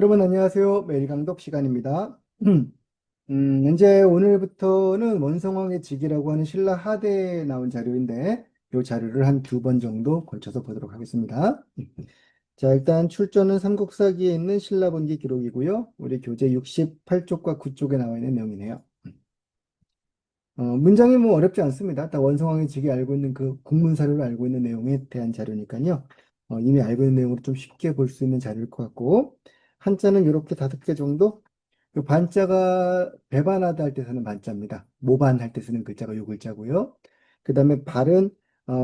여러분 안녕하세요. 매일 강독 시간입니다. 이제 오늘부터는 원성왕의 직이라고 하는 신라 하대에 나온 자료인데 이 자료를 한 두 번 정도 걸쳐서 보도록 하겠습니다. 자, 일단 출전은 삼국사기에 있는 신라본기 기록이고요. 우리 교재 68쪽과 9쪽에 나와 있는 내용이네요. 문장이 뭐 어렵지 않습니다. 다 원성왕의 직이 알고 있는 그 국문사료를 알고 있는 내용에 대한 자료니까요. 이미 알고 있는 내용으로 좀 쉽게 볼 수 있는 자료일 것 같고, 한자는 이렇게 5개 정도. 요 반자가 배반하다 할 때 쓰는 반자입니다. 모반할 때 쓰는 글자가 요 글자고요. 그 다음에 발은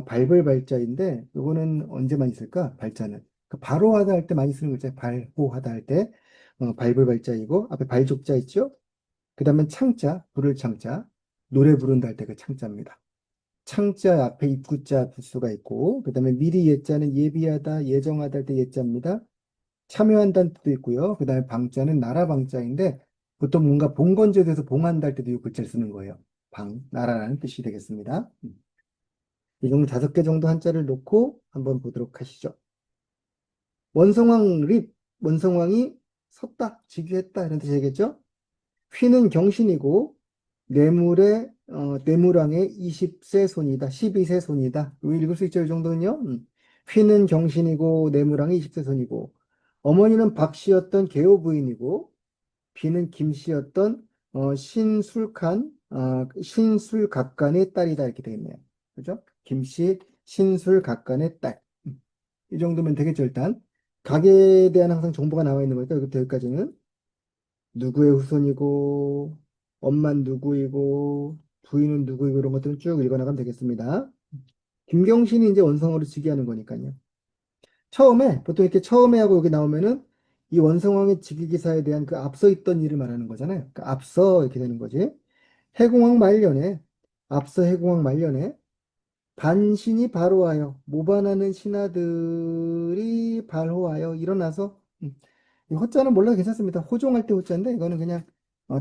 발벌 발자인데 요거는 언제만 있을까? 발자는. 그 바로하다 할 때 많이 쓰는 글자 발호하다 할 때 발벌 발자이고 앞에 발족자 있죠? 그 다음에 창자, 부를 창자, 노래 부른다 할 때 그 창자입니다. 창자 앞에 입구자 부수가 있고, 그 다음에 미리 예자는 예비하다, 예정하다 할 때 예자입니다. 참여한다는 뜻도 있고요. 그 다음에 방자는 나라 방자인데, 보통 뭔가 봉건제도에서 봉한다 할 때도 이 글자를 쓰는 거예요. 방, 나라라는 뜻이 되겠습니다. 이 정도 5개 정도 한자를 놓고 한번 보도록 하시죠. 원성왕 립, 원성왕이 섰다, 즉위했다 이런 뜻이겠죠? 휘는 경신이고 뇌물왕의 20세 손이다. 12세 손이다. 이거 읽을 수 있죠? 이 정도는요. 휘는 경신이고 뇌물왕의 20세 손이고 어머니는 박씨였던 계호 부인이고 비는 김씨였던 신술각간의 딸이다 이렇게 되겠네요. 그죠? 김씨 신술각간의 딸. 이 정도면 되겠죠, 일단. 각에 대한 항상 정보가 나와 있는 거니까 여기까지는 누구의 후손이고, 엄만 누구이고, 부인은 누구이고, 이런 것들은 쭉 읽어나가면 되겠습니다. 김경신이 이제 원성으로 즉위하는 거니까요. 보통 이렇게 처음에 하고 여기 나오면은 이 원성왕의 즉위 기사에 대한 그 앞서 있던 일을 말하는 거잖아요. 그 앞서 이렇게 되는 거지. 해공왕 말년에, 앞서 해공왕 말년에 반신이 발호하여, 모반하는 신하들이 발호하여 일어나서, 이 호자는 몰라도 괜찮습니다. 호종할 때 호자인데 이거는 그냥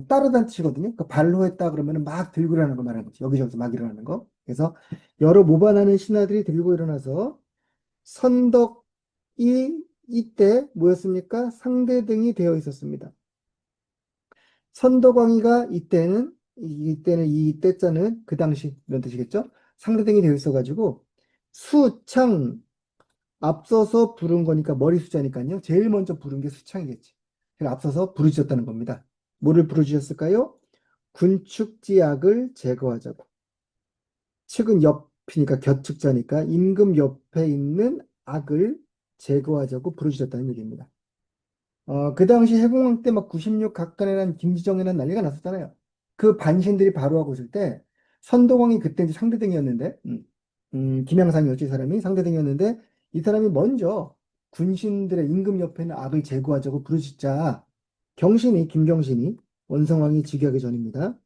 따르다는 뜻이거든요. 그러니까 발로했다 그러면 막 들고 일어나는 거 말하는 거죠. 여기저기서 막 일어나는 거. 그래서 여러 모반하는 신하들이 들고 일어나서 선덕이 이때 뭐였습니까? 상대등이 되어 있었습니다. 선덕왕이가 이때는 이 때자는 그 당시 이런 뜻이겠죠? 상대등이 되어 있어가지고 수창 앞서서 부른 거니까 머리 숫자니까요. 제일 먼저 부른 게 수창이겠지. 그러니까 앞서서 부르짖었다는 겁니다. 뭐를 부르짖었을까요? 군축지악을 제거하자고. 측은 옆이니까 곁축자니까 임금 옆에 있는 악을 제거하자고 부르짖었다는 얘기입니다. 그 당시 해공왕 때 막 96 각간이란 김지정이란 난리가 났었잖아요. 그 반신들이 바로하고 있을 때 선덕왕이 그때 이제 상대등이었는데 김양상이었지 이 사람이 상대등이었는데 이 사람이 먼저 군신들의 임금 옆에 있는 악을 제거하자고 부르짖자 김경신이 원성왕이 즉위하기 전입니다.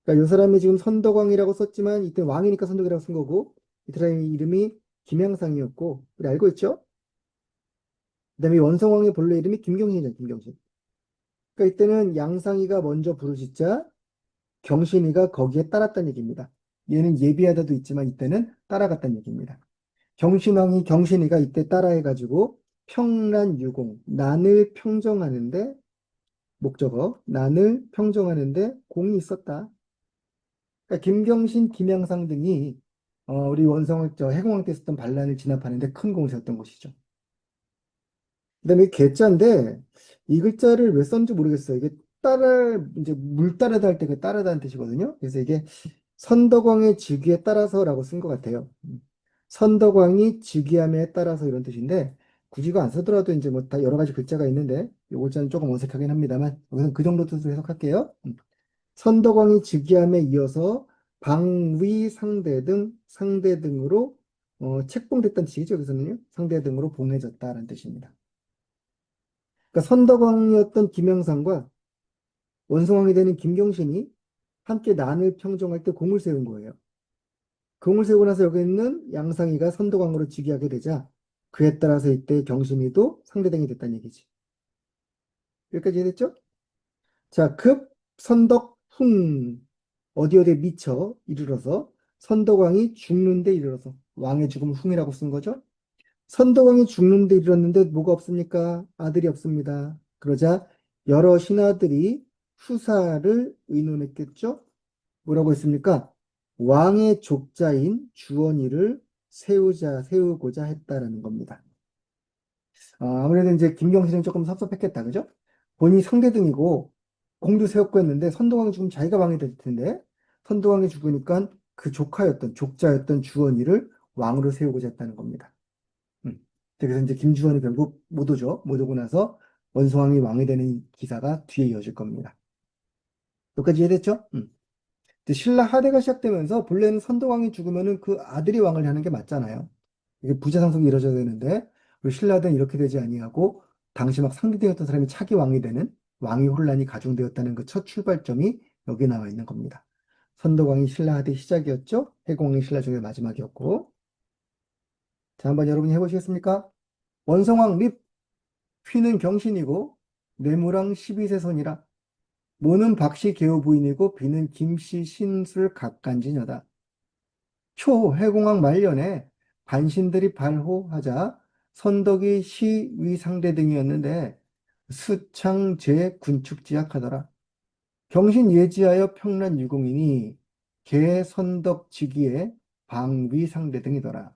그러니까 이 사람이 지금 선덕왕이라고 썼지만 이때 왕이니까 선덕이라고 쓴 거고 이 사람의 이름이 김양상이었고 우리 알고 있죠? 그다음에 원성왕의 본래 이름이 김경신이잖아요. 김경신. 그러니까 이때는 양상이가 먼저 부르짖자 경신이가 거기에 따랐다는 얘기입니다. 얘는 예비하다도 있지만 이때는 따라갔다는 얘기입니다. 경신이가 이때 따라해가지고 평란유공, 난을 평정하는데 목적어, 난을 평정하는데 공이 있었다. 그러니까 김경신, 김양상 등이 우리 해공왕 때 썼던 반란을 진압하는데 큰 공을 세웠던 것이죠. 그다음에 개자인데 이 글자를 왜 썼는지 모르겠어요. 이게 이제 물 따르다 할 때 그 따르다는 뜻이거든요. 그래서 이게 선덕왕의 즉위에 따라서라고 쓴 것 같아요. 선덕왕이 즉위함에 따라서 이런 뜻인데 굳이 이거 안 쓰더라도 이제 뭐 다 여러 가지 글자가 있는데 이 글자는 조금 어색하긴 합니다만 여기서 그 정도 뜻으로 해석할게요. 선덕왕이 즉위함에 이어서 방위 상대 등으로 책봉됐다는 뜻이죠. 여기서는요. 상대 등으로 봉해졌다라는 뜻입니다. 그러니까 선덕왕이었던 김영삼과 원성왕이 되는 김경신이 함께 난을 평정할 때 공을 세운 거예요. 공을 세우고 나서 여기 있는 양상이가 선덕왕으로 즉위하게 되자 그에 따라서 이때 경신이도 상대등이 됐다는 얘기지. 여기까지 이해됐죠? 자, 선덕, 어디 미쳐 이르러서 선덕왕이 죽는데 이르러서 왕의 죽음을 흥이라고 쓴 거죠. 선덕왕이 죽는데 이르렀는데 뭐가 없습니까? 아들이 없습니다. 그러자 여러 신하들이 수사를 의논했겠죠? 뭐라고 했습니까? 왕의 족자인 주원이를 세우고자 했다라는 겁니다. 아무래도 이제 김경실은 조금 섭섭했겠다, 그죠? 본인이 상대등이고 공도 세웠고 했는데 선동왕이 죽으면 자기가 왕이 될 텐데 선동왕이 죽으니까 그 조카였던 족자였던 주원이를 왕으로 세우고자 했다는 겁니다. 음. 그래서 이제 김주원이 결국 못 오죠. 못 오고 나서 원성왕이 왕이 되는 기사가 뒤에 이어질 겁니다. 여기까지 이해됐죠? 이제 신라 하대가 시작되면서 본래는 선덕왕이 죽으면은 그 아들이 왕을 하는 게 맞잖아요. 이게 부자상속이 이루어져야 되는데 우리 신라는 이렇게 되지 아니하고 당시 막 상대되었던 사람이 차기 왕이 되는 왕위 혼란이 가중되었다는 그 첫 출발점이 여기 나와 있는 겁니다. 선덕왕이 신라 하대 시작이었죠. 해공왕이 신라 중에 마지막이었고. 자, 한번 여러분이 해보시겠습니까? 원성왕 립 휘는 경신이고 뇌무랑 12세 손이라 모는 박씨 계호 부인이고 비는 김씨 신술 각간지녀다. 초 해공학 말년에 반신들이 발호하자 선덕이 시위 상대 등이었는데 수창제 군축지약하더라. 경신 예지하여 평란 유공이니 개 선덕 직위에 방위 상대 등이더라.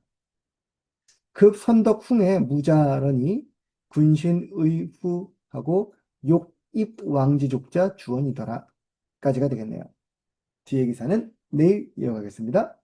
급 선덕 흥에 무자러니 군신 의후하고 욕입 왕지족자 주원이더라. 까지가 되겠네요. 뒤에 기사는 내일 이어가겠습니다.